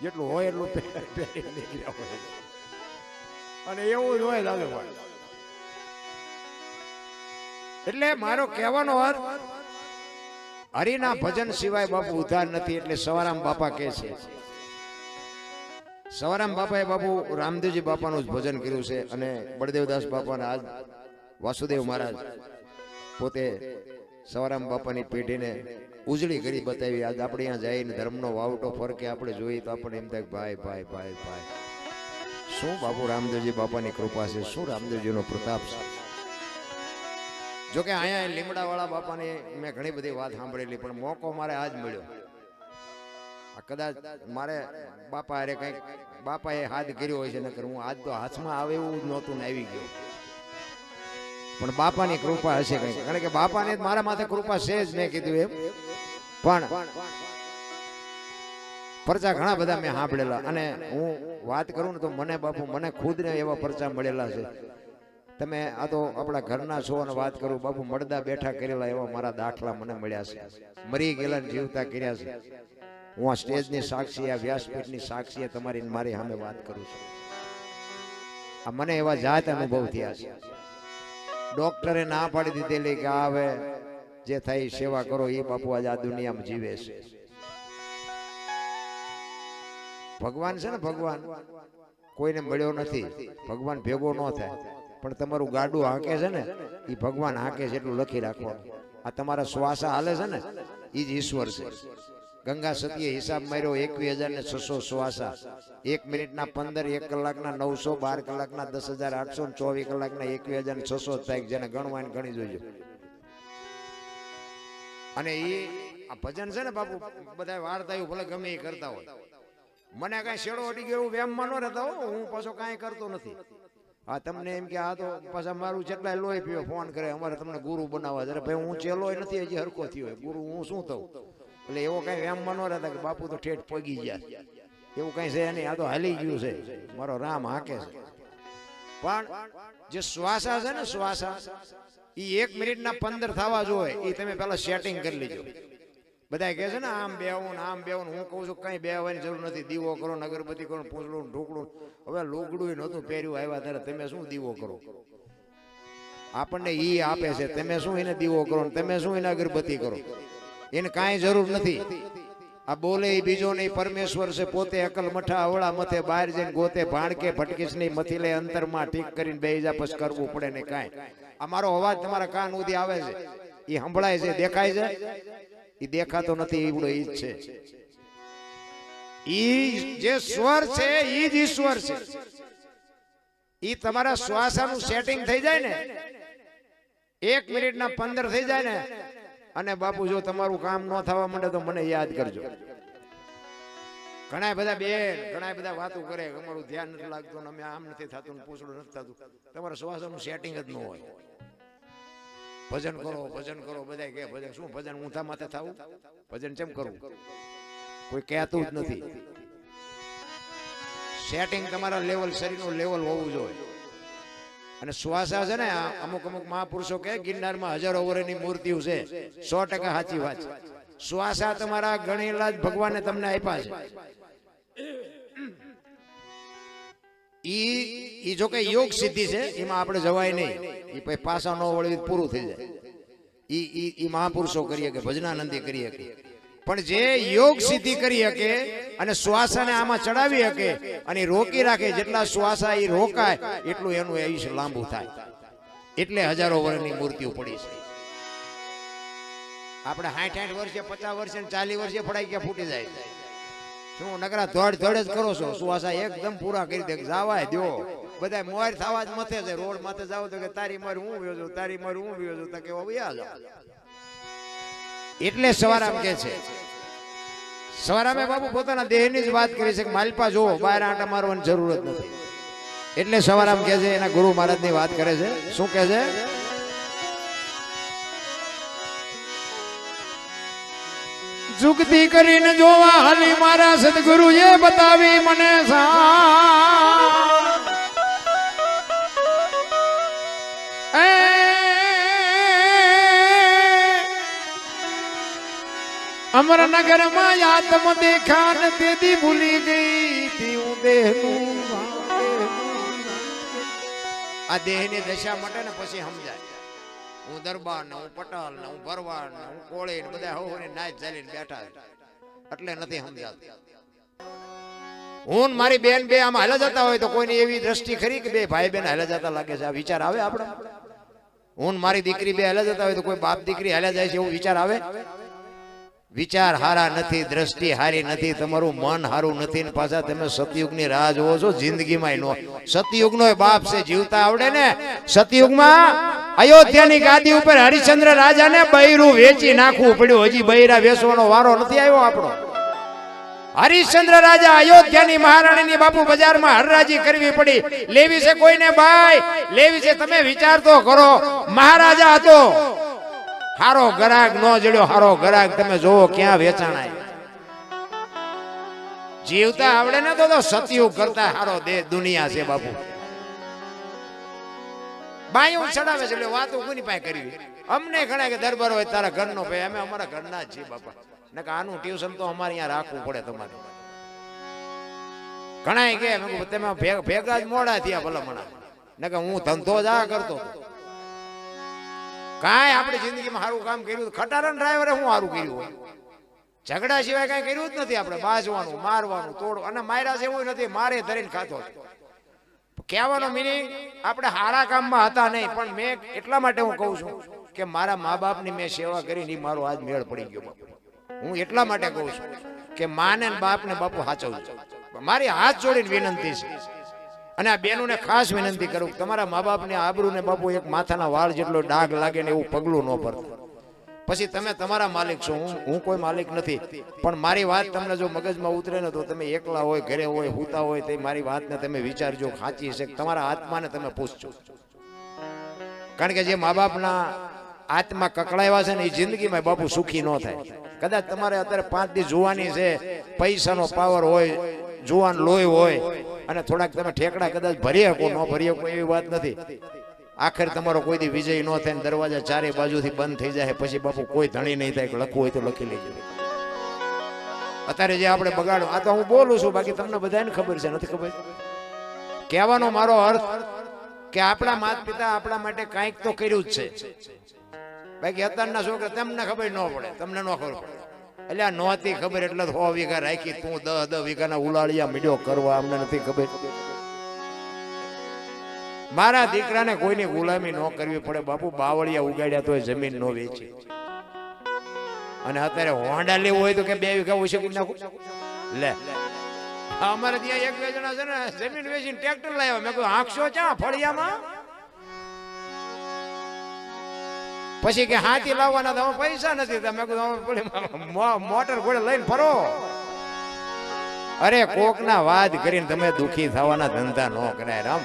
જેટલું હોય એટલું પહેરી નીકળ્યા હોય. અને એવું જ હોય લાગે. એટલે મારો કહેવાનો અર્થ, હરિના ભજન સિવાય બાપુ ઉદ્ધાર નથી. એટલે સવારામ બાપા કહે છે, સવારામ બાપાએ બાપુ રામદેવજી બાપાનું જ ભજન કર્યું છે. અને બળદેવદાસ બાપાને આજ વાસુદેવ મહારાજ પોતે સવારામ બાપાની પેઢીને ઉજળી કરી બતાવી. આજ આપણે અહીંયા જઈને ધર્મનો વાવટો ફરકે આપણે જોઈએ તો આપણે એમ થાય ભાઈ ભાઈ ભાઈ ભાઈ, શું બાપુ રામદેવજી બાપાની કૃપા છે, શું રામદેવજીનો પ્રતાપ છે. જોકે અહીંયા લીમડા વાળા બાપાની મેં ઘણી બધી વાત સાંભળેલી, પણ મોકો મારે આજ મળ્યો. કદાચ મારે બાપા અરે કઈક બાપાએ હાથ કર્યો હોય છે, નકર હું આજ તો હાથમાં આવે એવું જ નહોતું ને આવી ગયો. પણ બાપાની કૃપા હશે કઈક, કારણ કે બાપાને મારા માથે કૃપા છે જ. મેં કીધું એમ પણ પરચા ઘણા બધા મેં સાંભળેલા. અને હું વાત કરું ને તો મને બાપુ મને ખુદને એવા પરચા મળેલા છે. તમે આ તો આપણા ઘરના છો અને વાત કરું બાપુ, મળદા બેઠા કરેલા એવા મારા દાખલા મને મળ્યા છે. મરી ગયેલા જીવતા કર્યા છે. હું આ સ્ટેજની સાક્ષી, આ વ્યાસપીઠની સાક્ષી તમારી મારી સામે વાત કરું છું. આ મને એવા જાત અનુભવ થયા છે. ડોક્ટરે ના પાડી દીધેલી કે આવે જે થાય સેવા કરો, એ બાપુ આજે આ દુનિયામાં જીવે છે. ભગવાન છે ને, ભગવાન કોઈને મળ્યો નથી. ભગવાન ભેગો ન થાય, પણ તમારું ગાડું હાંકે છે ને, એ ભગવાન હાંકે છે એટલું લખી રાખવાનું. આ તમારા શ્વાસા હાલે છે ને, એ જ ઈશ્વર છે. ગંગા સતીએ હિસાબ માર્યો 21,600 શ્વાસા. 1 મિનિટના 15, 1 કલાકના 900, 12 કલાકના 10,800, 24 કલાકના 21,600 થાય. જેને ગણવા એને ગણી જોજો. અને એ આ ભજન છે ને બાપુ, બધા વાર્તાઓ ભલે ગમે એ કરતા હોય, મને કઈ શેડો અડી ગયો એવું વ્યામમાં ન રહેતા હો. હું પાછો કાંઈ કરતો નથી. હા તમને એમ કે આ તો પાછા મારું જેટલા લોહી પીવો ફોન કરે, અમારે તમને ગુરુ બનાવવા. જરા ભાઈ હું ચેલો નથી હજી હરકો થયો હોય, ગુરુ હું શું થઉં? એટલે એવો કઈ વ્યામમાં ન રહેતા કે બાપુ તો ઠેઠ પગી ગયા, એવું કઈ છે નહીં. આ તો હાલી ગયું છે, મારો રામ હાકે છે. પણ જે શ્વાસા છે ને, શ્વાસા એ 1 મિનિટના 15 થવા જોઈએ. એ તમે પેલા સેટિંગ કરી લેજો. બધા કહે છે ને આમ બેવું ને આમ બેવું. હું કહું છું કઈ બેવાની જરૂર નથી. દીવો કરો, અગરબત્તી કરો, પૂંછડું ઢોકળું. હવે લુગડું નહોતું પહેર્યું, આવ્યા ત્યારે તમે શું દીવો કરો? આપણને ઈ આપે છે, તમે શું એને દીવો કરો, તમે શું એને અગરબત્તી કરો? એને કાંઈ જરૂર નથી. આ બોલે એ બીજો નહીં, પરમેશ્વર છે પોતે. અકલ મઠા અવળા મથે, બહાર જઈને ગોતે ભાણકે ભટકીશ નહીં. મથી લે અંતરમાં ઠીક કરીને બે જા, પછી કરવું પડે ને કાંઈ. આ મારો અવાજ તમારા કાન સુધી આવે છે, એ સંભળાય છે, દેખાય છે? એ દેખાતો નથી, એવડો ઈ જ છે. ઈ જે સ્વર છે ઈ જ ઈશ્વર છે. ઈ તમારા શ્વાસનું સેટિંગ થઈ જાય ને, 1 મિનિટના 15 થઈ જાય ને, અને બાપુ જો તમારું કામ ન થવા માંડે તો મને યાદ કરજો. ઘણા બધા વાતો કરે, અમારું ધ્યાન નથી લાગતું, અમે આમ નથી થતું, પૂછડું નથી થતું. તમારા શ્વાસનું સેટિંગ જ ન હોય. ભજન કરો, બધા કે ભજન શું ભજન ઊંધા માથે થવું, ભજન કેમ કરવું, કોઈ કહેતું જ નથી. સેટિંગ તમારા લેવલ, શરીરનું લેવલ હોવું જોઈએ. અને શ્વાસા છે ને, અમુક મહાપુરુષો કે ગિરનારમાં હજારો વર્ષની મૂર્તિઓ છે, 100% સાચી વાત છે. શ્વાસા તમારા ગણેલા જ ભગવાને તમને આપ્યા છે. ઈ જો કે યોગ સિદ્ધિ છે, એમાં આપણે જવાય નહીં. ઈ પછી પાસા ન વળવી પૂરું થઈ જાય. ઈ મહાપુરુષો કરીએ કે ભજનાનંદી કરીએ કે, પણ જે યોગ સિદ્ધિ કરી શકે અને શ્વાસાને આમાં ચડાવી શકે અને રોકી રાખે, જેટલા શ્વાસા ઈ રોકાય એટલું એનું આયુષ્ય લાંબુ થાય. એટલે હજારો વર્ષની મૂર્તિઓ પડી છે. આપણે 60-60 વર્ષે, 50 વર્ષે, 40 વર્ષે પડાઈ ગયા ફૂટી જાય. શું નકરા ધોડ જ કરો છો? શ્વાસા એકદમ પૂરા કરી દે, જાવાય દો. બધા મોર થવા જ મથે છે. રોડ માથે જાવ તો કે તારી માર હું વ્યો છું, તારી માર હું વ્યો છું, તો કે વયા જાવ. એટલે સવારામ કે છે, સવારામે બાપુ પોતાના દેહની જ વાત કરી છે કે માલપા જોવો, બહાર આંટા મારવાની જરૂર જ નથી. એટલે સવારામ કે છે, એના ગુરુ મહારાજની વાત કરે છે. શું કે છે? જુગતી કરીને જોવા હાલી મારા સદગુરુએ બતાવી મને અમરનગર માં આત્મ દેખા ને તેદી ભૂલી ગઈ તીઉ દેહનું. આ દેહની દશા માટે ને પછી સમજાય. હું દરબાર ને, હું પટાલ ને, હું ભરવાડ ને, હું કોળી ને, બધા હોને નાચ ચાલીને બેઠા એટલે નથી સમજાતું. હું મારી બેન બે આમ હાલા જતા હોય તો કોઈની એવી દ્રષ્ટિ ખરી કે બે ભાઈ બેન હાલા જતા લાગે છે, આ વિચાર આવે આપણે? હું મારી દીકરી બે હાલા જતા હોય તો કોઈ બાપ દીકરી હાલા જાય છે એવું વિચાર આવે? વિચાર હારા નથી, દ્રષ્ટિ હારી નથી, તમારું મન હારું નથી ને પાછા તમે સતયુગની રાહ જોવો છો. જિંદગીમાં નો સતયુગનો બાપ છે, જીવતા આવડે ને. સતયુગમાં અયોધ્યાની ગાદી ઉપર હરિશ્ચંદ્ર રાજાને બૈરું વેચી નાખવું પડ્યું. હજી બૈરા વેચવાનો વારો નથી આવ્યો આપણો. હરિશ્ચંદ્ર રાજા અયોધ્યાની મહારાણીની બાપુ બજારમાં હરરાજી કરવી પડી. લેવી છે કોઈને ભાઈ, લેવી છે. તમે વિચાર તો કરો, મહારાજા હતો, હારો ગરાગ નો જડ્યો, હારો ગરાગ તમે જોવો ક્યાં વેચાણાય. જીવતા આવડે ને તો સતયુગ કરતા હારો દેશ દુનિયા છે બાપુ. બાયું ચડાવે છે, વાતો કોની પાસે કરવી? અમને ઘણા કે દરબાર હોય તારા ઘરનો ભાઈ, અમે અમારા ઘરના જ છીએ બાપા. ને કે આનું ટ્યુશન તો અમારે અહીંયા રાખવું પડે તમારે. ઘણા કે તમે ભેગા જ મોડા થયા ભલામણા, ને કે હું ધંધો જ આ કરતો. કાંઈ આપણી જિંદગીમાં સારું કામ કર્યું? ખટારા ડ્રાઈવરે હું સારું કર્યું હોય? ઝઘડા સિવાય કઈ કર્યું જ નથી. આપણે બાજવાનું, મારવાનું, તોડવું, અને માર્યા છે એવું નથી, મારે ધરીને ખાતો. કહેવાનો મિનિંગ આપણે સારા કામમાં હતા નહીં, પણ મેં એટલા માટે હું કહું છું કે મારા મા બાપની મેં સેવા કરીને મારો આજ મેળ પડી ગયો. હું એટલા માટે કહું છું કે માને બાપને બાપુ સાચવજો. મારી હાથ જોડીને વિનંતી છે. અને આ બેનોને ખાસ વિનંતી કરું, તમારા મા બાપને આબરૂને બાપુ એક માથાના વાળ જેટલો ડાઘ લાગે ને એવું પગલું ન ભરતા. પછી તમે તમારા માલિક છો, હું કોઈ માલિક નથી. પણ મારી વાત તમને જો મગજમાં ઉતરે ને તો તમે એકલા હોય, ઘરે હોય, હુતા હોય, તે મારી વાતને તમે વિચારજો, સાચી છે. તમારા આત્માને તમે પૂછજો. કારણ કે જે મા બાપના આત્મા કકડાવ્યા છે ને એ જિંદગીમાં બાપુ સુખી ન થાય. કદાચ તમારે અત્યારે 5 દી જોવાની છે, પૈસાનો પાવર હોય, જુવાન લોહી હોય, અને થોડાક તમે ઠેકડા કદાચ ભરી શકો, ન ભરી શકો એવી વાત નથી. આખર તમારો કોઈ દી વિજય ન થાય ને દરવાજા ચારે બાજુથી બંધ થઈ જાય, પછી બાપુ કોઈ ધણી નહીં થાય. લખવું હોય તો લખી લેજો. અત્યારે જે આપણે બગાડો, આ તો હું બોલું છું, બાકી તમને બધાને ખબર છે, નથી ખબર? કહેવાનો મારો અર્થ કે આપણા માતા પિતા આપણા માટે કાંઈક તો કર્યું જ છે. બાકી અત્યારના છોકરા તમને ખબર ન પડે, તમને ન ખબર પડે. એટલે આ નહોતી ખબર એટલે 100 વીઘા રાખી, તું 10 વીઘાના ઉલાળિયા મીડ્યો કરવા, અમને નથી ખબર. મારા દીકરાને કોઈની ગુલામી ન કરવી પડે બાપુ. બાવળિયા ઉગાડ્યા તો જમીન ન વેચી. અને અત્યારે હોંડા લેવું હોય તો કે 2 વીઘા ઓછી નાખું લે. અમારે ત્યાં એક બે જણા છે ને જમીન વેચીને ટ્રેક્ટર લાવ્યા. મેં કહ્યું આંખશો ચા ફળિયામાં? પછી કે હાથી લાવવાના તો પૈસા નથી. મેં કીધું મોટર ઘોડે લઈને ફરો. અરે કોક ના વાત કરીને તમે દુખી થવાના ધંધા ન કરાય રામ.